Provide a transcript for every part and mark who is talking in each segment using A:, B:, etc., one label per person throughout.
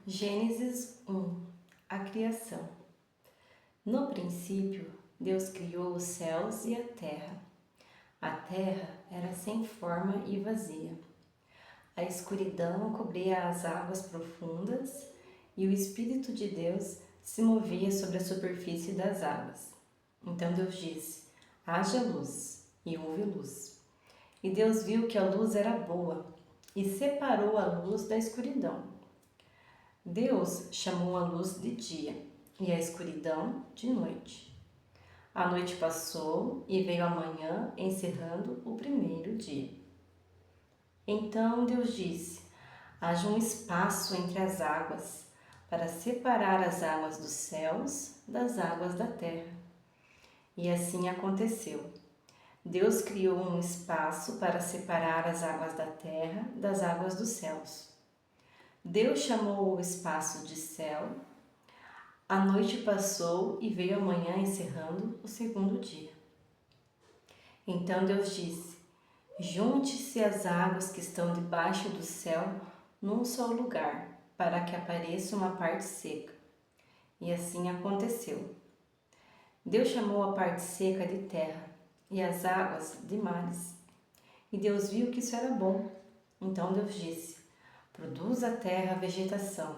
A: Gênesis 1. A criação. No princípio, Deus criou os céus e a terra. A terra era sem forma e vazia. A escuridão cobria as águas profundas e o Espírito de Deus se movia sobre a superfície das águas. Então Deus disse: haja luz, e houve luz. E Deus viu que a luz era boa e separou a luz da escuridão. Deus chamou a luz de dia e a escuridão de noite. A noite passou e veio a manhã, encerrando o primeiro dia. Então Deus disse: haja um espaço entre as águas, para separar as águas dos céus das águas da terra. E assim aconteceu. Deus criou um espaço para separar as águas da terra das águas dos céus. Deus chamou o espaço de céu. A noite passou e veio a manhã, encerrando o segundo dia. Então Deus disse: junte-se as águas que estão debaixo do céu num só lugar, para que apareça uma parte seca. E assim aconteceu. Deus chamou a parte seca de terra e as águas de mares. E Deus viu que isso era bom. Então Deus disse: produz a terra vegetação,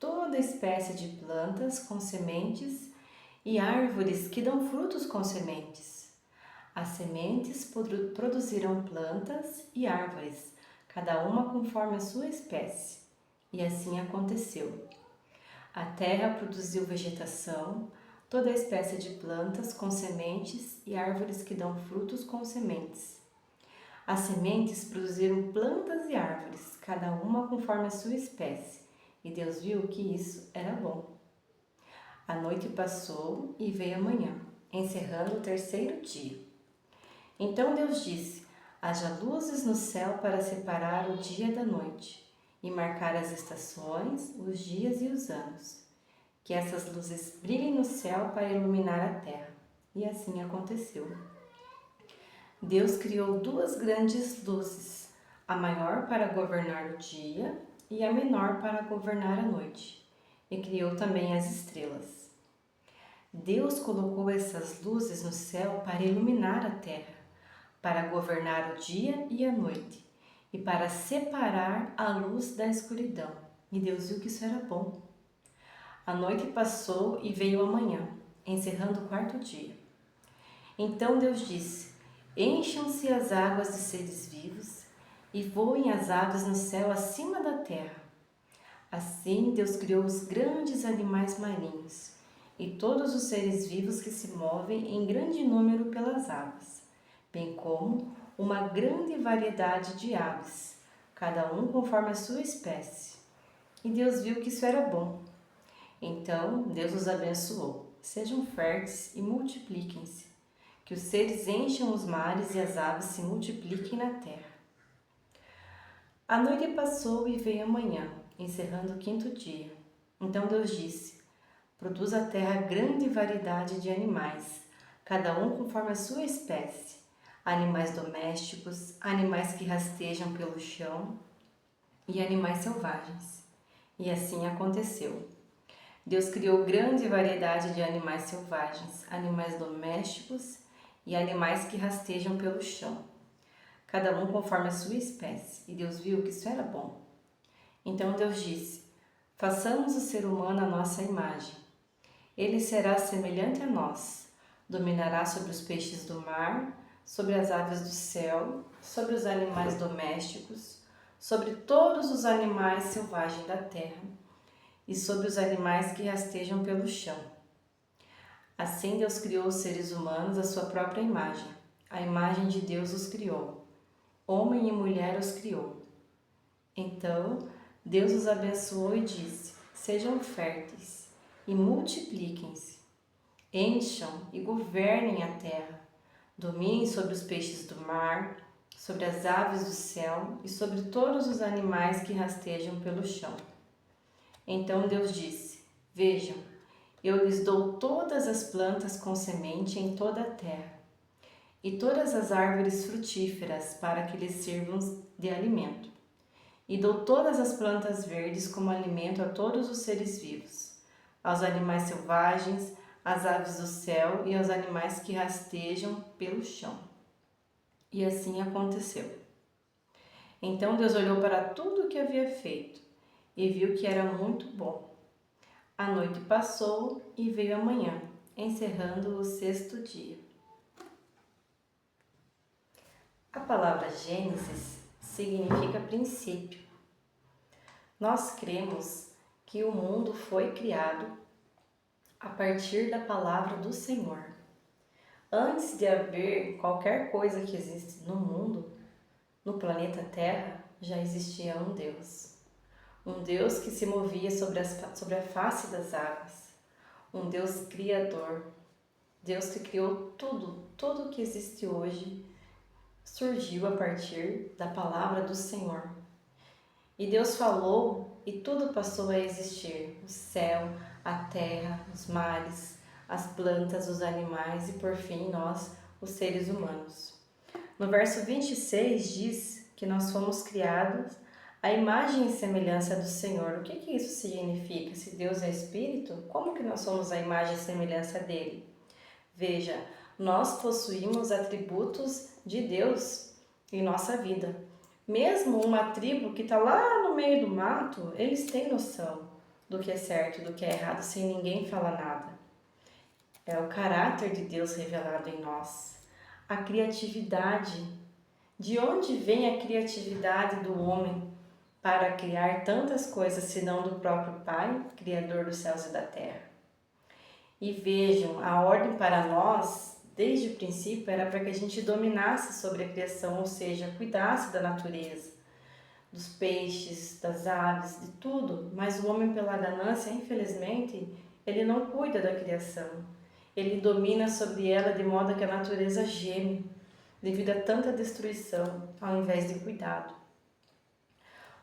A: toda espécie de plantas com sementes e árvores que dão frutos com sementes. As sementes produzirão plantas e árvores, cada uma conforme a sua espécie. E assim aconteceu. A terra produziu vegetação, toda espécie de plantas com sementes e árvores que dão frutos com sementes. As sementes produziram plantas e árvores, cada uma conforme a sua espécie, e Deus viu que isso era bom. A noite passou e veio a manhã, encerrando o terceiro dia. Então Deus disse: haja luzes no céu para separar o dia da noite e marcar as estações, os dias e os anos. Que essas luzes brilhem no céu para iluminar a terra. E assim aconteceu. Deus criou duas grandes luzes, a maior para governar o dia e a menor para governar a noite, e criou também as estrelas. Deus colocou essas luzes no céu para iluminar a terra, para governar o dia e a noite, e para separar a luz da escuridão. E Deus viu que isso era bom. A noite passou e veio a manhã, encerrando o quarto dia. Então Deus disse: encham-se as águas de seres vivos e voem as aves no céu acima da terra. Assim Deus criou os grandes animais marinhos e todos os seres vivos que se movem em grande número pelas águas, bem como uma grande variedade de aves, cada um conforme a sua espécie. E Deus viu que isso era bom. Então Deus os abençoou: sejam férteis e multipliquem-se, que os seres encham os mares e as aves se multipliquem na terra. A noite passou e veio a manhã, encerrando o quinto dia. Então Deus disse: produz a terra grande variedade de animais, cada um conforme a sua espécie, animais domésticos, animais que rastejam pelo chão e animais selvagens. E assim aconteceu. Deus criou grande variedade de animais selvagens, animais domésticos e animais que rastejam pelo chão, cada um conforme a sua espécie. E Deus viu que isso era bom. Então Deus disse: façamos o ser humano à nossa imagem. Ele será semelhante a nós, dominará sobre os peixes do mar, sobre as aves do céu, sobre os animais domésticos, sobre todos os animais selvagens da terra e sobre os animais que rastejam pelo chão. Assim Deus criou os seres humanos à sua própria imagem. A imagem de Deus os criou. Homem e mulher os criou. Então Deus os abençoou e disse: sejam férteis e multipliquem-se. Encham e governem a terra. Dominem sobre os peixes do mar, sobre as aves do céu e sobre todos os animais que rastejam pelo chão. Então Deus disse: vejam, eu lhes dou todas as plantas com semente em toda a terra, e todas as árvores frutíferas para que lhes sirvam de alimento. E dou todas as plantas verdes como alimento a todos os seres vivos, aos animais selvagens, às aves do céu e aos animais que rastejam pelo chão. E assim aconteceu. Então Deus olhou para tudo o que havia feito e viu que era muito bom. A noite passou e veio a manhã, encerrando o sexto dia. A palavra Gênesis significa princípio. Nós cremos que o mundo foi criado a partir da palavra do Senhor. Antes de haver qualquer coisa que existe no mundo, no planeta Terra, já existia um Deus. Um Deus que se movia sobre a face das águas. Um Deus criador. Deus que criou tudo que existe hoje surgiu a partir da palavra do Senhor. E Deus falou e tudo passou a existir: o céu, a terra, os mares, as plantas, os animais e por fim nós, os seres humanos. No verso 26 diz que nós fomos criados à imagem e semelhança do Senhor. O que isso significa? Se Deus é Espírito, como que nós somos a imagem e semelhança dele? Veja, nós possuímos atributos de Deus em nossa vida. Mesmo uma tribo que está lá no meio do mato, eles têm noção do que é certo e do que é errado, sem ninguém falar nada. É o caráter de Deus revelado em nós. A criatividade. De onde vem a criatividade do homem para criar tantas coisas, senão do próprio Pai, Criador dos céus e da terra? E vejam, a ordem para nós, desde o princípio, era para que a gente dominasse sobre a criação, ou seja, cuidasse da natureza, dos peixes, das aves, de tudo. Mas o homem, pela ganância, infelizmente, ele não cuida da criação. Ele domina sobre ela de modo que a natureza geme, devido a tanta destruição, ao invés de cuidado.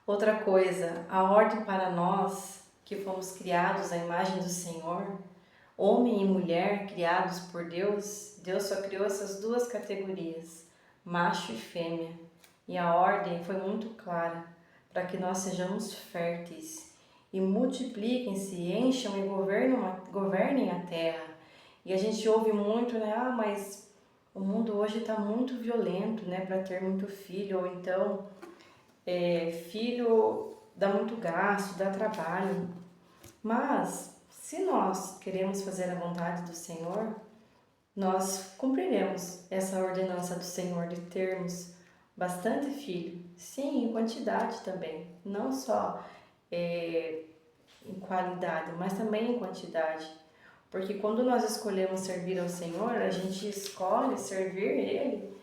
A: Outra coisa, a ordem para nós, que fomos criados à imagem do Senhor, homem e mulher criados por Deus, Deus só criou essas duas categorias, macho e fêmea. E a ordem foi muito clara, para que nós sejamos férteis e multipliquem-se, encham e governem a terra. E a gente ouve muito, né? Mas o mundo hoje está muito violento, né? Para ter muito filho, ou então filho dá muito gasto, dá trabalho. Mas se nós queremos fazer a vontade do Senhor, nós cumpriremos essa ordenança do Senhor de termos bastante filho. Sim, em quantidade também, não só em qualidade, mas também em quantidade. Porque quando nós escolhemos servir ao Senhor, a gente escolhe servir Ele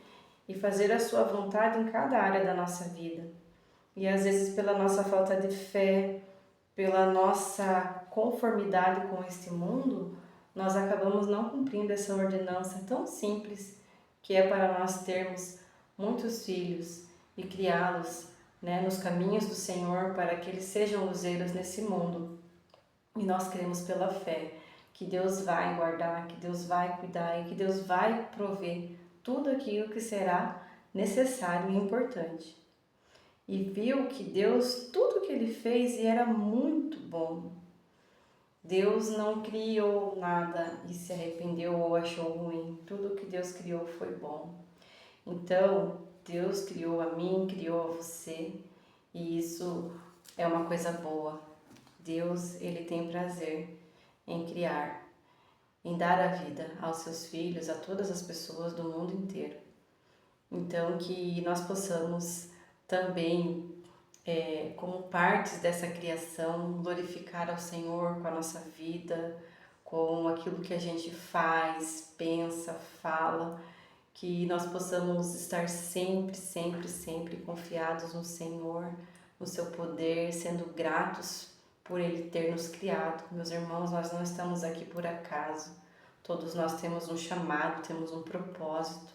A: e fazer a sua vontade em cada área da nossa vida. E às vezes pela nossa falta de fé, pela nossa conformidade com este mundo, nós acabamos não cumprindo essa ordenança tão simples que é para nós termos muitos filhos e criá-los, né, nos caminhos do Senhor para que eles sejam luzeiros nesse mundo. E nós cremos pela fé que Deus vai guardar, que Deus vai cuidar e que Deus vai prover tudo aquilo que será necessário e importante. E viu que Deus, tudo que Ele fez e era muito bom. Deus não criou nada e se arrependeu ou achou ruim. Tudo que Deus criou foi bom. Então, Deus criou a mim, criou a você, e isso é uma coisa boa. Deus, Ele tem prazer em criar, em dar a vida aos seus filhos, a todas as pessoas do mundo inteiro. Então, que nós possamos também, como partes dessa criação, glorificar ao Senhor com a nossa vida, com aquilo que a gente faz, pensa, fala, que nós possamos estar sempre, sempre, sempre confiados no Senhor, no seu poder, sendo gratos por Ele ter nos criado. Meus irmãos, nós não estamos aqui por acaso. Todos nós temos um chamado, temos um propósito.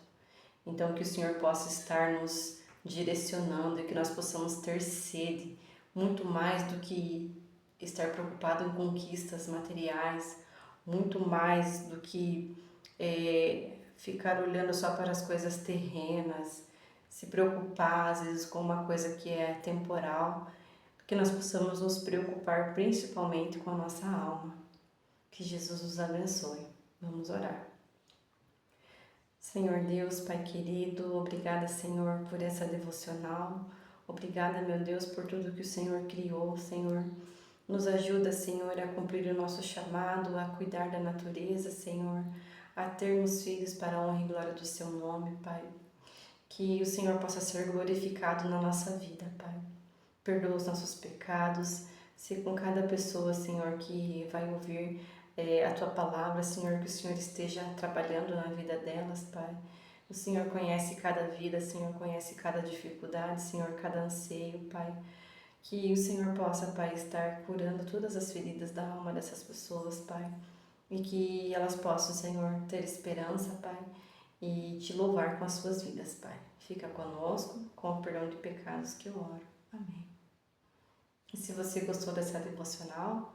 A: Então, que o Senhor possa estar nos direcionando e que nós possamos ter sede, muito mais do que estar preocupado em conquistas materiais, muito mais do que ficar olhando só para as coisas terrenas, se preocupar às vezes com uma coisa que é temporal, que nós possamos nos preocupar principalmente com a nossa alma. Que Jesus nos abençoe. Vamos orar. Senhor Deus, Pai querido, obrigada, Senhor, por essa devocional. Obrigada, meu Deus, por tudo que o Senhor criou, Senhor. Nos ajuda, Senhor, a cumprir o nosso chamado, a cuidar da natureza, Senhor, a termos filhos para a honra e glória do Seu nome, Pai. Que o Senhor possa ser glorificado na nossa vida, Pai. Perdoa os nossos pecados, se com cada pessoa, Senhor, que vai ouvir a Tua palavra, Senhor, que o Senhor esteja trabalhando na vida delas, Pai. O Senhor conhece cada vida, Senhor, conhece cada dificuldade, Senhor, cada anseio, Pai. Que o Senhor possa, Pai, estar curando todas as feridas da alma dessas pessoas, Pai. E que elas possam, Senhor, ter esperança, Pai, e te louvar com as suas vidas, Pai. Fica conosco, com o perdão de pecados que eu oro. Amém. E se você gostou dessa devocional,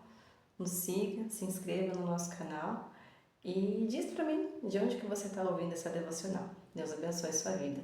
A: nos siga, se inscreva no nosso canal e diz para mim de onde que você está ouvindo essa devocional. Deus abençoe a sua vida.